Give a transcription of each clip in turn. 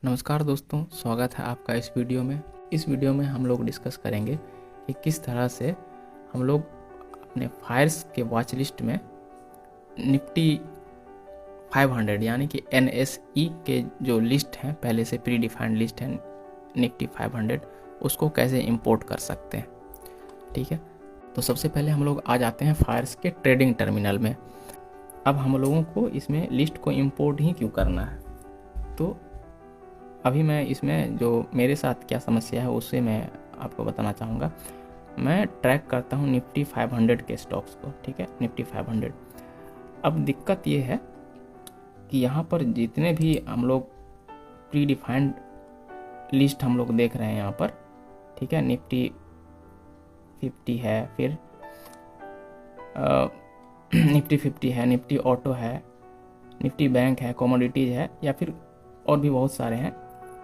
नमस्कार दोस्तों, स्वागत है आपका इस वीडियो में। इस वीडियो में हम लोग डिस्कस करेंगे कि किस तरह से हम लोग अपने फायर्स के वॉच लिस्ट में निफ्टी 500 यानी कि NSE के जो लिस्ट हैं, पहले से प्री डिफाइंड लिस्ट है निफ्टी 500, उसको कैसे इंपोर्ट कर सकते हैं। ठीक है, तो सबसे पहले हम लोग आ जाते हैं फायर्स के ट्रेडिंग टर्मिनल में। अब हम लोगों को इसमें लिस्ट को इंपोर्ट ही क्यों करना है, तो अभी मैं इसमें जो मेरे साथ क्या समस्या है उससे मैं आपको बताना चाहूँगा। मैं ट्रैक करता हूँ निफ्टी 500 के स्टॉक्स को। ठीक है, निफ्टी 500। अब दिक्कत ये है कि यहाँ पर जितने भी हम लोग प्री डिफाइंड लिस्ट हम लोग देख रहे हैं यहाँ पर, ठीक है, निफ्टी 50 है, फिर निफ्टी 50 है, निफ्टी ऑटो है, निफ्टी बैंक है, कमोडिटीज़ है, या फिर और भी बहुत सारे हैं।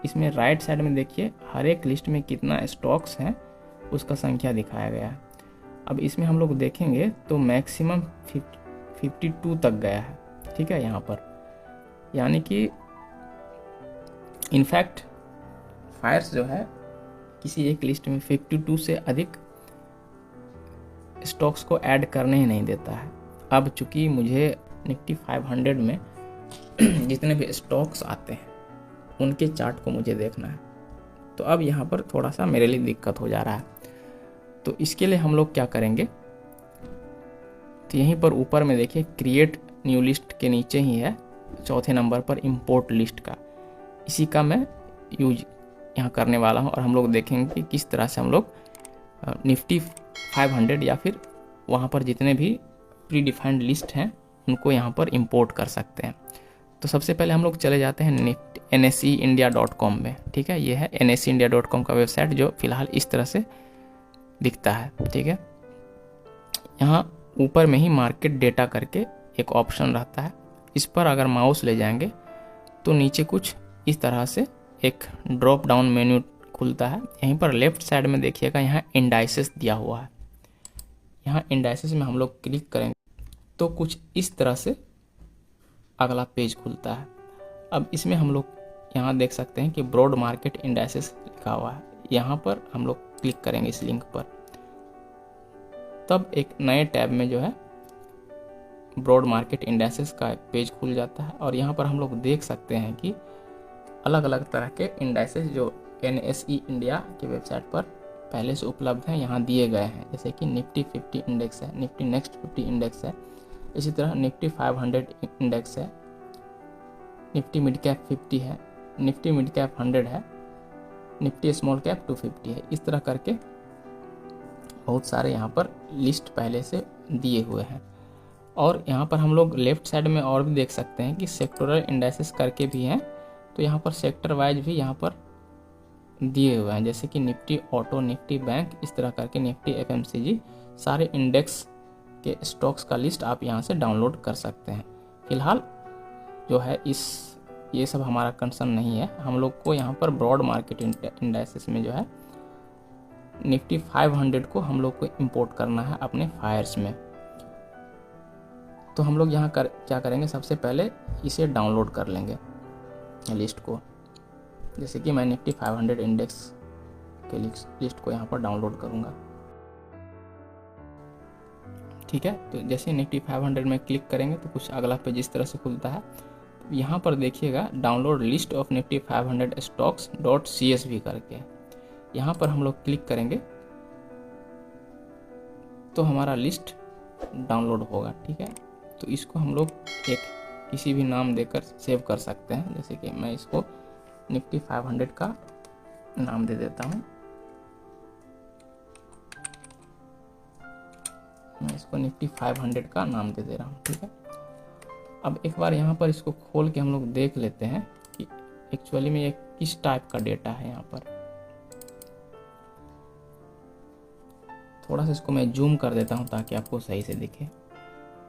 इसमें राइट साइड में देखिए हर एक लिस्ट में कितना स्टॉक्स हैं उसका संख्या दिखाया गया है। अब इसमें हम लोग देखेंगे तो मैक्सिमम 52 तक गया है। ठीक है, यहाँ पर यानी कि इनफैक्ट फायर्स जो है किसी एक लिस्ट में 52 से अधिक स्टॉक्स को ऐड करने ही नहीं देता है। अब चूंकि मुझे निफ्टी 500 में जितने भी स्टॉक्स आते हैं उनके चार्ट को मुझे देखना है, तो अब यहाँ पर थोड़ा सा मेरे लिए दिक्कत हो जा रहा है। तो इसके लिए हम लोग क्या करेंगे, तो यहीं पर ऊपर में देखिए क्रिएट न्यू लिस्ट के नीचे ही है चौथे नंबर पर इंपोर्ट लिस्ट का, इसी का मैं यूज यहाँ करने वाला हूँ। और हम लोग देखेंगे कि किस तरह से हम लोग निफ्टी 500 या फिर वहाँ पर जितने भी प्री डिफाइंड लिस्ट हैं उनको यहाँ पर इंपोर्ट कर सकते हैं। तो सबसे पहले हम लोग चले जाते हैं NSEindia.com में। ठीक है, ये है NSEindia.com का वेबसाइट जो फिलहाल इस तरह से दिखता है। ठीक है, यहाँ ऊपर में ही मार्केट डेटा करके एक ऑप्शन रहता है, इस पर अगर माउस ले जाएंगे तो नीचे कुछ इस तरह से एक ड्रॉप डाउन मेन्यू खुलता है। यहीं पर लेफ्ट साइड में देखिएगा यहाँ इंडाइसेस दिया हुआ है। यहाँ इंडाइसेस में हम लोग क्लिक करेंगे तो कुछ इस तरह से अगला पेज खुलता है। अब इसमें हम लोग यहाँ देख सकते हैं कि ब्रॉड मार्केट इंडाइसेस लिखा हुआ है। यहाँ पर हम लोग क्लिक करेंगे इस लिंक पर, तब एक नए टैब में जो है ब्रॉड मार्केट इंडाइसेस का एक पेज खुल जाता है। और यहाँ पर हम लोग देख सकते हैं कि अलग अलग तरह के इंडाइसेस जो NSE इंडिया की वेबसाइट पर पहले से उपलब्ध हैं यहाँ दिए गए हैं, जैसे कि निफ्टी 50 इंडेक्स है, निफ्टी नेक्स्ट 50 इंडेक्स है, इसी तरह निफ्टी 500 इंडेक्स है, निफ्टी मिड कैप 50 है, निफ्टी मिड कैप 100 है, निफ्टी स्मॉल कैप 250 है। इस तरह करके बहुत सारे यहाँ पर लिस्ट पहले से दिए हुए हैं। और यहाँ पर हम लोग लेफ्ट साइड में और भी देख सकते हैं कि सेक्टोरल इंडाइसेस करके भी हैं, तो यहाँ पर सेक्टर वाइज भी यहाँ पर दिए हुए हैं, जैसे कि निफ्टी ऑटो, निफ्टी बैंक, इस तरह करके निफ्टी FMCG, सारे इंडेक्स के स्टॉक्स का लिस्ट आप यहाँ से डाउनलोड कर सकते हैं। फिलहाल जो है ये सब हमारा कंसर्न नहीं है, हम लोग को यहाँ पर ब्रॉड मार्केट इंडाइसेस में जो है निफ्टी 500 को हम लोग को इंपोर्ट करना है अपने फायर्स में। तो हम लोग यहाँ क्या करेंगे, सबसे पहले इसे डाउनलोड कर लेंगे लिस्ट को, जैसे कि मैं निफ्टी 500 इंडेक्स के लिस्ट को यहाँ पर डाउनलोड करूँगा। ठीक है, तो जैसे निफ्टी 500 में क्लिक करेंगे तो कुछ अगला पेज इस तरह से खुलता है। यहाँ पर देखिएगा download list of Nifty 500 stocks .csv करके, यहाँ पर हम लोग क्लिक करेंगे तो हमारा लिस्ट डाउनलोड होगा। ठीक है, तो इसको हम लोग एक किसी भी नाम देकर सेव कर सकते हैं, जैसे कि मैं इसको निफ्टी 500 का नाम दे देता हूँ। मैं इसको निफ्टी 500 का नाम दे दे रहा हूँ। ठीक है, अब एक बार यहाँ पर इसको खोल के हम लोग देख लेते हैं कि एक्चुअली में ये किस टाइप का डेटा है। यहाँ पर थोड़ा सा इसको मैं जूम कर देता हूँ ताकि आपको सही से दिखे।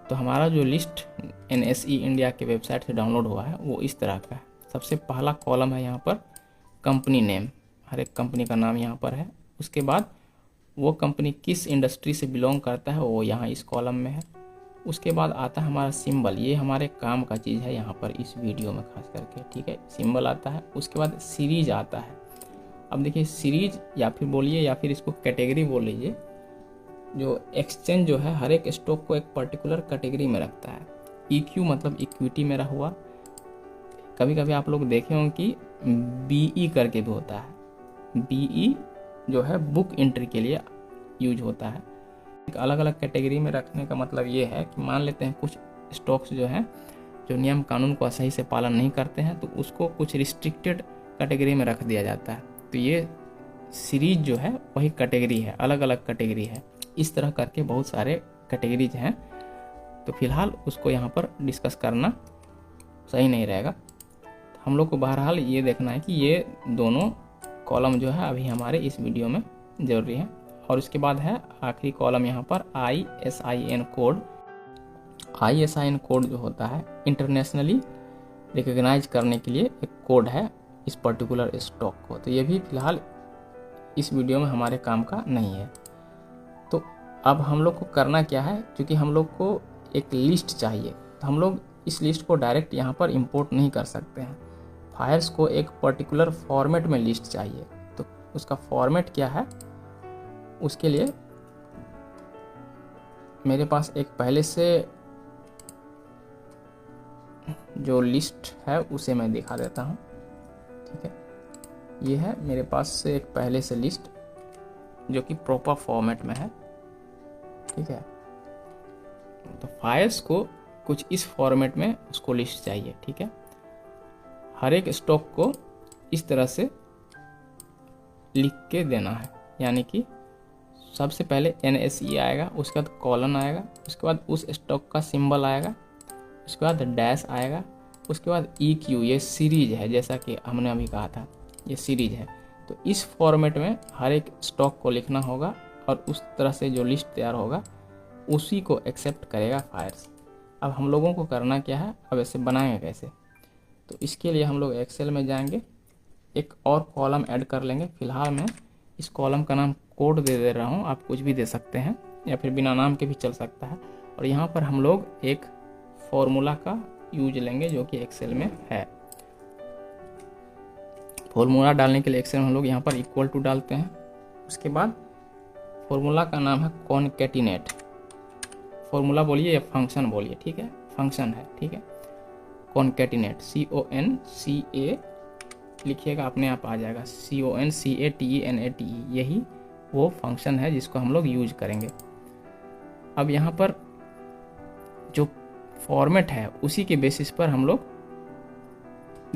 तो हमारा जो लिस्ट NSE इंडिया के वेबसाइट से डाउनलोड हुआ है वो इस तरह का है। सबसे पहला कॉलम है यहाँ पर कंपनी नेम, हर एक कंपनी का नाम यहाँ पर है। उसके बाद वो कंपनी किस इंडस्ट्री से बिलोंग करता है वो यहाँ इस कॉलम में है। उसके बाद आता है हमारा सिंबल, ये हमारे काम का चीज़ है यहाँ पर इस वीडियो में खास करके, ठीक है। सिंबल आता है, उसके बाद सीरीज आता है। अब देखिए सीरीज या फिर बोलिए या फिर इसको कैटेगरी बोल लीजिए, जो एक्सचेंज जो है हर एक स्टॉक को एक पर्टिकुलर कैटेगरी में रखता है। EQ मतलब इक्विटी में रहा हुआ, कभी कभी आप लोग देखे होंगे कि BE करके भी होता है। BE जो है बुक एंट्री के लिए यूज होता है। एक अलग अलग कैटेगरी में रखने का मतलब ये है कि मान लेते हैं कुछ स्टॉक्स जो हैं जो नियम कानून को सही से पालन नहीं करते हैं, तो उसको कुछ रिस्ट्रिक्टेड कैटेगरी में रख दिया जाता है। तो ये सीरीज जो है वही कैटेगरी है, अलग अलग कैटेगरी है। इस तरह करके बहुत सारे कैटेगरीज हैं, तो फिलहाल उसको यहाँ पर डिस्कस करना सही नहीं रहेगा। हम लोग को बहरहाल ये देखना है कि ये दोनों कॉलम जो है अभी हमारे इस वीडियो में ज़रूरी है। और उसके बाद है आखिरी कॉलम यहाँ पर ISIN कोड। ISIN कोड जो होता है इंटरनेशनली रिकॉग्नाइज करने के लिए एक कोड है इस पर्टिकुलर स्टॉक को। तो ये भी फिलहाल इस वीडियो में हमारे काम का नहीं है। तो अब हम लोग को करना क्या है, क्योंकि हम लोग को एक लिस्ट चाहिए, तो हम लोग इस लिस्ट को डायरेक्ट यहाँ पर इंपोर्ट नहीं कर सकते हैं। फाइल्स को एक पर्टिकुलर फॉर्मेट में लिस्ट चाहिए। तो उसका फॉर्मेट क्या है, उसके लिए मेरे पास एक पहले से जो लिस्ट है उसे मैं दिखा देता हूँ, ठीक है। ये है मेरे पास से एक पहले से लिस्ट जो कि प्रॉपर फॉर्मेट में है, ठीक है। तो फाइल्स को कुछ इस फॉर्मेट में उसको लिस्ट चाहिए, ठीक है। हर एक स्टॉक को इस तरह से लिख के देना है, यानी कि सबसे पहले NSE आएगा, उसके बाद कॉलन आएगा, उसके बाद उस स्टॉक का सिंबल आएगा, उसके बाद डैश आएगा, उसके बाद EQ, ये सीरीज है, जैसा कि हमने अभी कहा था ये सीरीज है। तो इस फॉर्मेट में हर एक स्टॉक को लिखना होगा और उस तरह से जो लिस्ट तैयार होगा उसी को एक्सेप्ट करेगा फायर्स। अब हम लोगों को करना क्या है, अब ऐसे बनाएंगे कैसे, तो इसके लिए हम लोग एक्सेल में जाएंगे, एक और कॉलम ऐड कर लेंगे। फिलहाल मैं इस कॉलम का नाम कोड दे रहा हूँ, आप कुछ भी दे सकते हैं या फिर बिना नाम के भी चल सकता है। और यहाँ पर हम लोग एक फॉर्मूला का यूज लेंगे जो कि एक्सेल में है। फॉर्मूला डालने के लिए एक्सेल में हम लोग यहाँ पर इक्वल टू डालते हैं। उसके बाद फॉर्मूला का नाम है कॉनकैटिनेट। फॉर्मूला बोलिए या फंक्शन बोलिए, ठीक है, फंक्शन है, ठीक है। कॉनकैटिनेट CONCA लिखिएगा, अपने आप आ जाएगा, CONCATENATE, यही वो फंक्शन है जिसको हम लोग यूज करेंगे। अब यहाँ पर जो फॉर्मेट है उसी के बेसिस पर हम लोग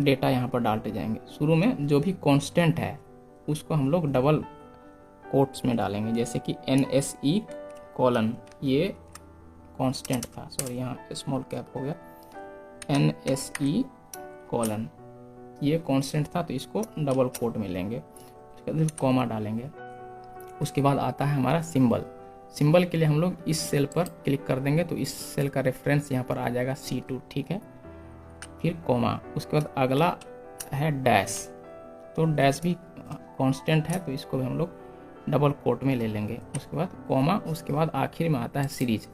डेटा यहाँ पर डालते जाएंगे। शुरू में जो भी कांस्टेंट है उसको हम लोग डबल कोट्स में डालेंगे, जैसे कि NSE कॉलन, ये कांस्टेंट था, सॉरी यहाँ स्मॉल कैप हो गया, NSE कॉलन ये कांस्टेंट था, तो इसको डबल कोट में लेंगे, उसके बाद कॉमा डालेंगे। उसके बाद आता है हमारा सिंबल। सिंबल के लिए हम लोग इस सेल पर क्लिक कर देंगे, तो इस सेल का रेफरेंस यहाँ पर आ जाएगा C2, ठीक है। फिर कॉमा, उसके बाद अगला है डैश, तो डैश भी कांस्टेंट है, तो इसको भी हम लोग डबल कोट में ले लेंगे। उसके बाद कॉमा, उसके बाद आखिर में आता है सीरीज।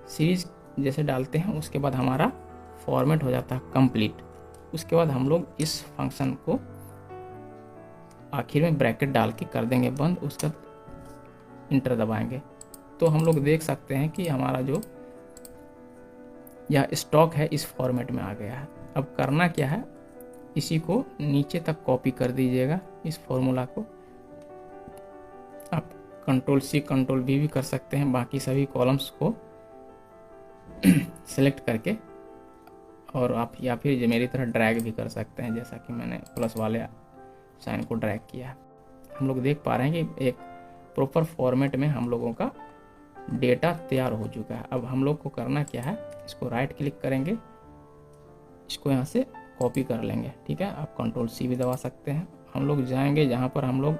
सीरीज जैसे डालते हैं उसके बाद हमारा फॉर्मेट हो जाता है कंप्लीट। उसके बाद हम लोग इस फंक्शन को आखिर में ब्रैकेट डाल के कर देंगे बंद, उसका इंटर दबाएंगे, तो हम लोग देख सकते हैं कि हमारा जो यह स्टॉक है इस फॉर्मेट में आ गया है। अब करना क्या है, इसी को नीचे तक कॉपी कर दीजिएगा, इस फॉर्मूला को। आप Ctrl+C Ctrl+V भी कर सकते हैं, बाकी सभी कॉलम्स को सेलेक्ट करके, और आप या फिर मेरी तरह ड्रैग भी कर सकते हैं, जैसा कि मैंने प्लस वाले साइन को ड्रैग किया है। हम लोग देख पा रहे हैं कि एक प्रॉपर फॉर्मेट में हम लोगों का डेटा तैयार हो चुका है। अब हम लोग को करना क्या है, इसको राइट क्लिक करेंगे, इसको यहाँ से कॉपी कर लेंगे, ठीक है। आप Ctrl+C भी दबा सकते हैं। हम लोग जाएंगे जहाँ पर हम लोग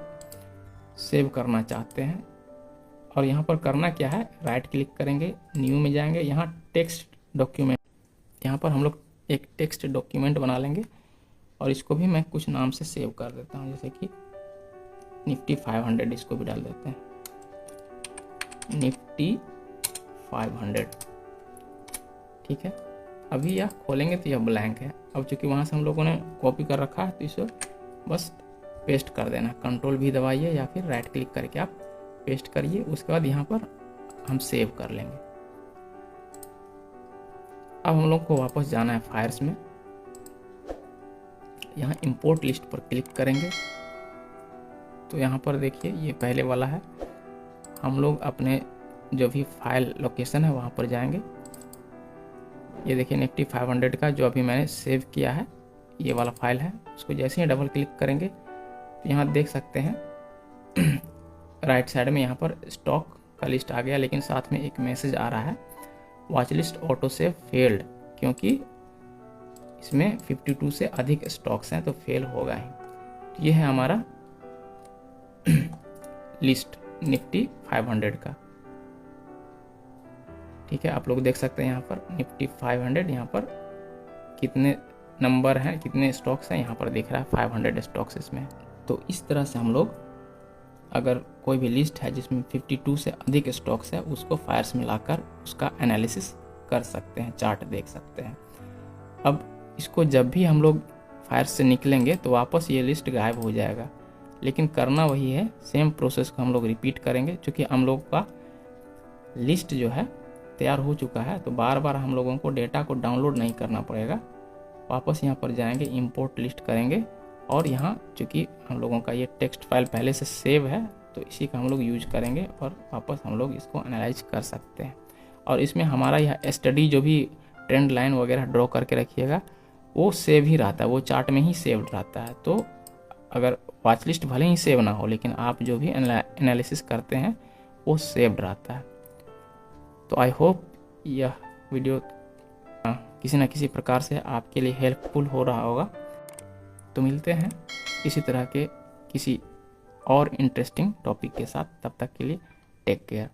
सेव करना चाहते हैं, और यहाँ पर करना क्या है, राइट क्लिक करेंगे, न्यू में जाएंगे, यहाँ टेक्स्ट डॉक्यूमेंट, यहाँ पर हम लोग एक टेक्स्ट डॉक्यूमेंट बना लेंगे, और इसको भी मैं कुछ नाम से सेव कर देता हूँ, जैसे कि Nifty 500, इसको भी डाल देते हैं Nifty 500, ठीक है। अभी यह खोलेंगे तो यह ब्लैंक है। अब चूँकि वहाँ से हम लोगों ने कॉपी कर रखा है तो इसे बस पेस्ट कर देना। कंट्रोल भी दबाइए या फिर राइट क्लिक करके आप पेस्ट करिए। उसके बाद यहाँ पर हम सेव कर लेंगे। अब हम लोग को वापस जाना है फायर्स में। यहाँ इंपोर्ट लिस्ट पर क्लिक करेंगे तो यहाँ पर देखिए ये पहले वाला है। हम लोग अपने जो भी फाइल लोकेशन है वहाँ पर जाएंगे। ये देखिए निफ्टी 500 का जो अभी मैंने सेव किया है ये वाला फाइल है। उसको जैसे ही डबल क्लिक करेंगे तो यहाँ देख सकते हैं राइट साइड में यहाँ पर स्टॉक का लिस्ट आ गया, लेकिन साथ में एक मैसेज आ रहा है watch list auto save failed, क्योंकि इसमें 52 से अधिक स्टॉक्स हैं तो फेल होगा ही। तो ये है हमारा लिस्ट निफ्टी 500 का। ठीक है, आप लोग देख सकते हैं यहाँ पर निफ्टी 500 यहाँ पर कितने नंबर हैं, कितने स्टॉक्स हैं यहाँ पर दिख रहा है 500 स्टॉक्स इसमें। तो इस तरह से हम लोग अगर कोई भी लिस्ट है जिसमें 52 से अधिक स्टॉक्स है उसको फायर्स में लाकर उसका एनालिसिस कर सकते हैं, चार्ट देख सकते हैं। अब इसको जब भी हम लोग फायर्स से निकलेंगे तो वापस ये लिस्ट गायब हो जाएगा, लेकिन करना वही है, सेम प्रोसेस को हम लोग रिपीट करेंगे। क्योंकि हम लोग का लिस्ट जो है तैयार हो चुका है तो बार बार हम लोगों को डेटा को डाउनलोड नहीं करना पड़ेगा। वापस यहाँ पर जाएंगे, इंपोर्ट लिस्ट करेंगे और यहाँ चूँकि हम लोगों का ये टेक्स्ट फाइल पहले से सेव है तो इसी का हम लोग यूज करेंगे और वापस हम लोग इसको एनालाइज कर सकते हैं। और इसमें हमारा यह स्टडी जो भी ट्रेंड लाइन वगैरह ड्रॉ करके रखिएगा वो सेव ही रहता है, वो चार्ट में ही सेव्ड रहता है। तो अगर वॉच लिस्ट भले ही सेव ना हो लेकिन आप जो भी एनालिसिस करते हैं वो सेव्ड रहता है। तो आई होप यह वीडियो किसी न किसी प्रकार से आपके लिए हेल्पफुल हो रहा होगा। तो मिलते हैं इसी तरह के किसी और इंटरेस्टिंग टॉपिक के साथ, तब तक के लिए टेक केयर।